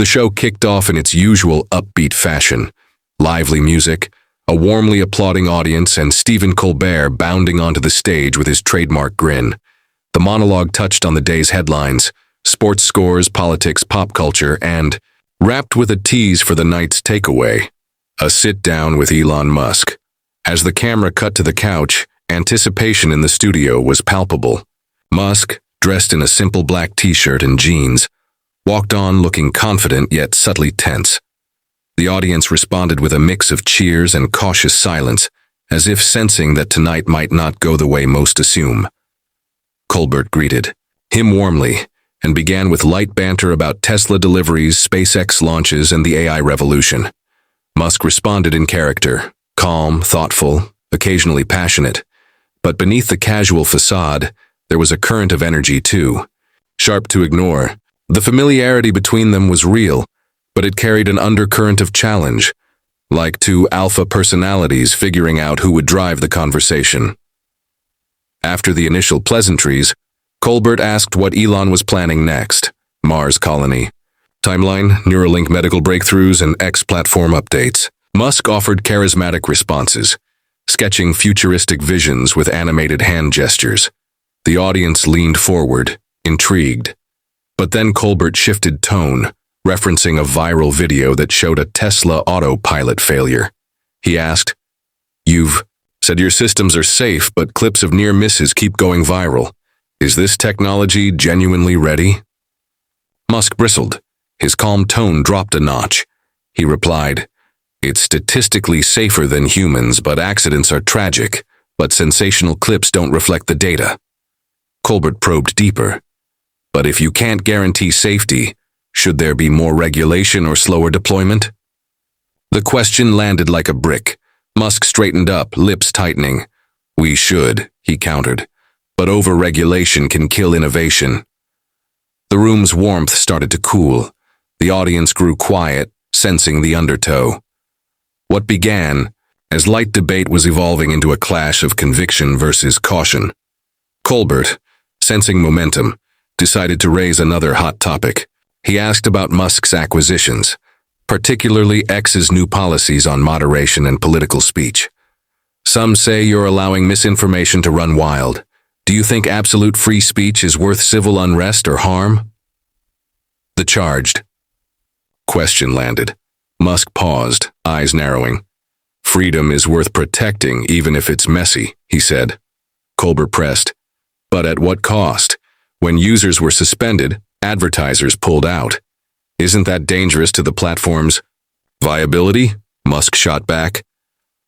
The show kicked off in its usual upbeat fashion. Lively music, a warmly applauding audience, and Stephen Colbert bounding onto the stage with his trademark grin. The monologue touched on the day's headlines, sports scores, politics, pop culture, and, wrapped with a tease for the night's takeaway, a sit-down with Elon Musk. As the camera cut to the couch, anticipation in the studio was palpable. Musk, dressed in a simple black t-shirt and jeans, walked on looking confident yet subtly tense. The audience responded with a mix of cheers and cautious silence, as if sensing that tonight might not go the way most assume. Colbert greeted him warmly and began with light banter about Tesla deliveries, SpaceX launches, and the AI revolution. Musk responded in character, calm, thoughtful, occasionally passionate. But beneath the casual facade, there was a current of energy too, sharp to ignore. The familiarity between them was real, but it carried an undercurrent of challenge, like two alpha personalities figuring out who would drive the conversation. After the initial pleasantries, Colbert asked what Elon was planning next. Mars colony, timeline, Neuralink medical breakthroughs, and X platform updates. Musk offered charismatic responses, sketching futuristic visions with animated hand gestures. The audience leaned forward, intrigued. But then Colbert shifted tone, referencing a viral video that showed a Tesla autopilot failure. He asked, "You've said your systems are safe, but clips of near misses keep going viral. Is this technology genuinely ready?" Musk bristled. His calm tone dropped a notch. He replied, "It's statistically safer than humans, but accidents are tragic, but sensational clips don't reflect the data." Colbert probed deeper. "But if you can't guarantee safety, should there be more regulation or slower deployment?" The question landed like a brick. Musk straightened up, lips tightening. "We should," he countered, "but over-regulation can kill innovation." The room's warmth started to cool. The audience grew quiet, sensing the undertow. What began as light debate was evolving into a clash of conviction versus caution. Colbert, sensing momentum, decided to raise another hot topic. He asked about Musk's acquisitions, particularly X's new policies on moderation and political speech. "Some say you're allowing misinformation to run wild. Do you think absolute free speech is worth civil unrest or harm?" The charged question landed. Musk paused, eyes narrowing. "Freedom is worth protecting even if it's messy," he said. Colbert pressed. "But at what cost? When users were suspended, advertisers pulled out. Isn't that dangerous to the platform's viability?" Musk shot back.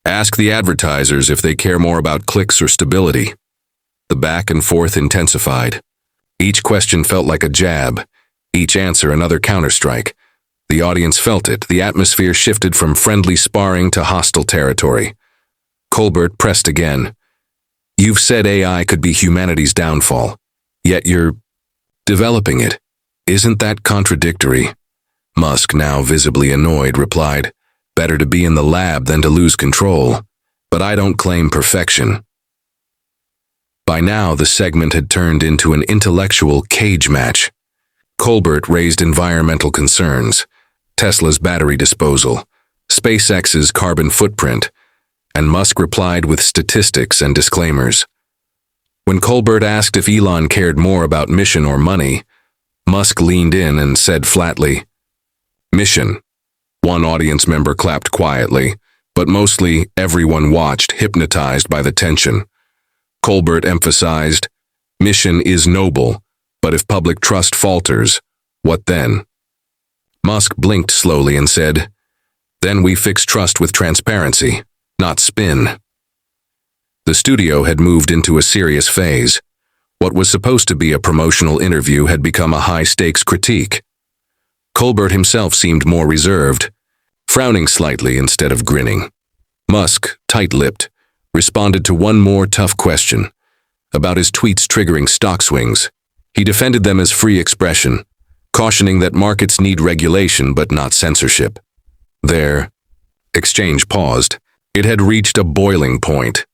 "Ask the advertisers if they care more about clicks or stability." The back and forth intensified. Each question felt like a jab, each answer another counterstrike. The audience felt it. The atmosphere shifted from friendly sparring to hostile territory. Colbert pressed again. "You've said AI could be humanity's downfall, yet you're developing it. Isn't that contradictory?" Musk, now visibly annoyed, replied, "Better to be in the lab than to lose control. But I don't claim perfection." By now, the segment had turned into an intellectual cage match. Colbert raised environmental concerns, Tesla's battery disposal, SpaceX's carbon footprint, and Musk replied with statistics and disclaimers. When Colbert asked if Elon cared more about mission or money, Musk leaned in and said flatly, "Mission." One audience member clapped quietly, but mostly everyone watched, hypnotized by the tension. Colbert emphasized, "Mission is noble, but if public trust falters, what then?" Musk blinked slowly and said, "Then we fix trust with transparency, not spin." The studio had moved into a serious phase. What was supposed to be a promotional interview had become a high-stakes critique. Colbert himself seemed more reserved, frowning slightly instead of grinning. Musk, tight-lipped, responded to one more tough question, about his tweets triggering stock swings. He defended them as free expression, cautioning that markets need regulation but not censorship. Their exchange paused. It had reached a boiling point.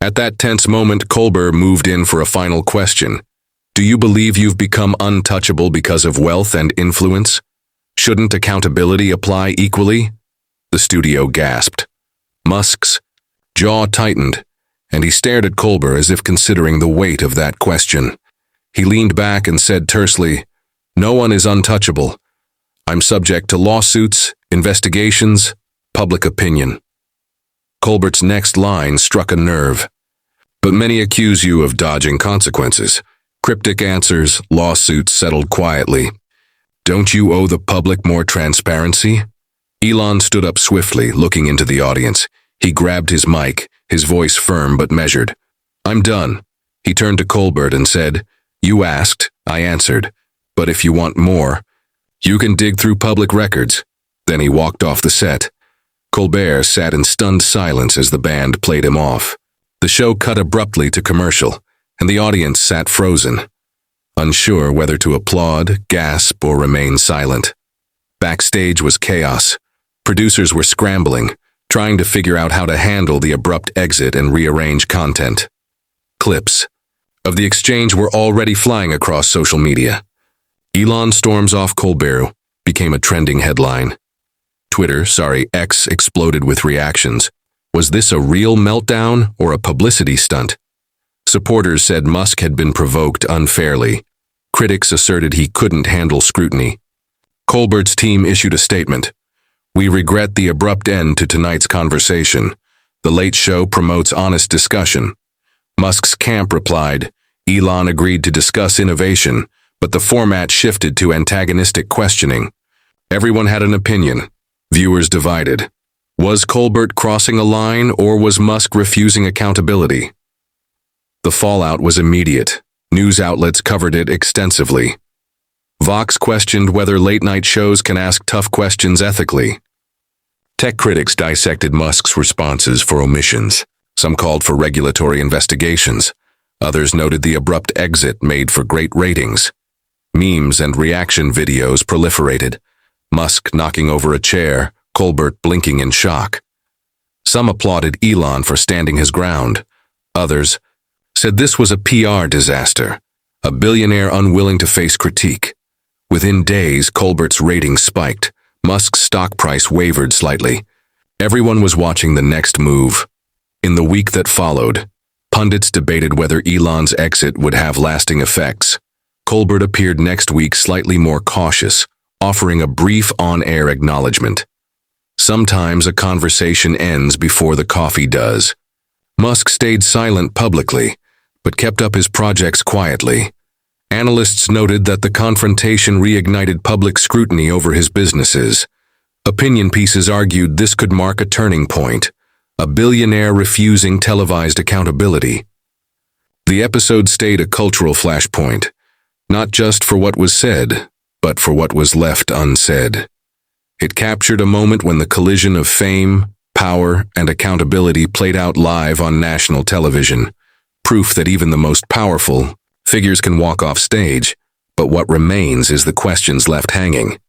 At that tense moment, Colbert moved in for a final question. "Do you believe you've become untouchable because of wealth and influence? Shouldn't accountability apply equally? The studio gasped. Musk's jaw tightened, and he stared at Colbert as if considering the weight of that question. He leaned back and said tersely, "No one is untouchable. I'm subject to lawsuits, investigations, public opinion." Colbert's next line struck a nerve. "But many accuse you of dodging consequences." Cryptic answers, lawsuits settled quietly. "Don't you owe the public more transparency?" Elon stood up swiftly, looking into the audience. He grabbed his mic, his voice firm but measured. "I'm done." He turned to Colbert and said, "You asked, I answered. But if you want more, you can dig through public records." Then he walked off the set. Colbert sat in stunned silence as the band played him off. The show cut abruptly to commercial, and the audience sat frozen, unsure whether to applaud, gasp, or remain silent. Backstage was chaos. Producers were scrambling, trying to figure out how to handle the abrupt exit and rearrange content. Clips of the exchange were already flying across social media. "Elon storms off Colbert" became a trending headline. X exploded with reactions. Was this a real meltdown or a publicity stunt? Supporters said Musk had been provoked unfairly. Critics asserted he couldn't handle scrutiny. Colbert's team issued a statement. "We regret the abrupt end to tonight's conversation. The Late Show promotes honest discussion." Musk's camp replied, "Elon agreed to discuss innovation, but the format shifted to antagonistic questioning." Everyone had an opinion. Viewers divided. Was Colbert crossing a line, or was Musk refusing accountability? The fallout was immediate. News outlets covered it extensively. Vox questioned whether late-night shows can ask tough questions ethically. Tech critics dissected Musk's responses for omissions. Some called for regulatory investigations. Others noted the abrupt exit made for great ratings. Memes and reaction videos proliferated. Musk knocking over a chair, Colbert blinking in shock. Some applauded Elon for standing his ground. Others said this was a PR disaster, a billionaire unwilling to face critique. Within days, Colbert's ratings spiked. Musk's stock price wavered slightly. Everyone was watching the next move. In the week that followed, pundits debated whether Elon's exit would have lasting effects. Colbert appeared next week slightly more cautious, offering a brief on-air acknowledgement. Sometimes a conversation ends before the coffee does. Musk stayed silent publicly, but kept up his projects quietly. Analysts noted that the confrontation reignited public scrutiny over his businesses. Opinion pieces argued this could mark a turning point, a billionaire refusing televised accountability. The episode stayed a cultural flashpoint, not just for what was said, but for what was left unsaid. It captured a moment when the collision of fame, power, and accountability played out live on national television, proof that even the most powerful figures can walk off stage, but what remains is the questions left hanging.